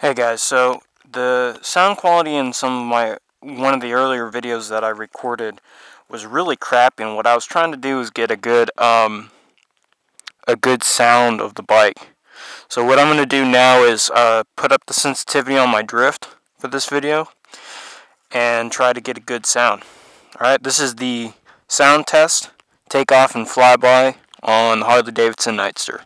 Hey guys, so the sound quality in one of the earlier videos that I recorded was really crappy, and what I was trying to do is get a good sound of the bike. So what I'm going to do now is put up the sensitivity on my drift for this video and try to get a good sound. Alright, this is the sound test, takeoff and flyby on the Harley-Davidson Nightster.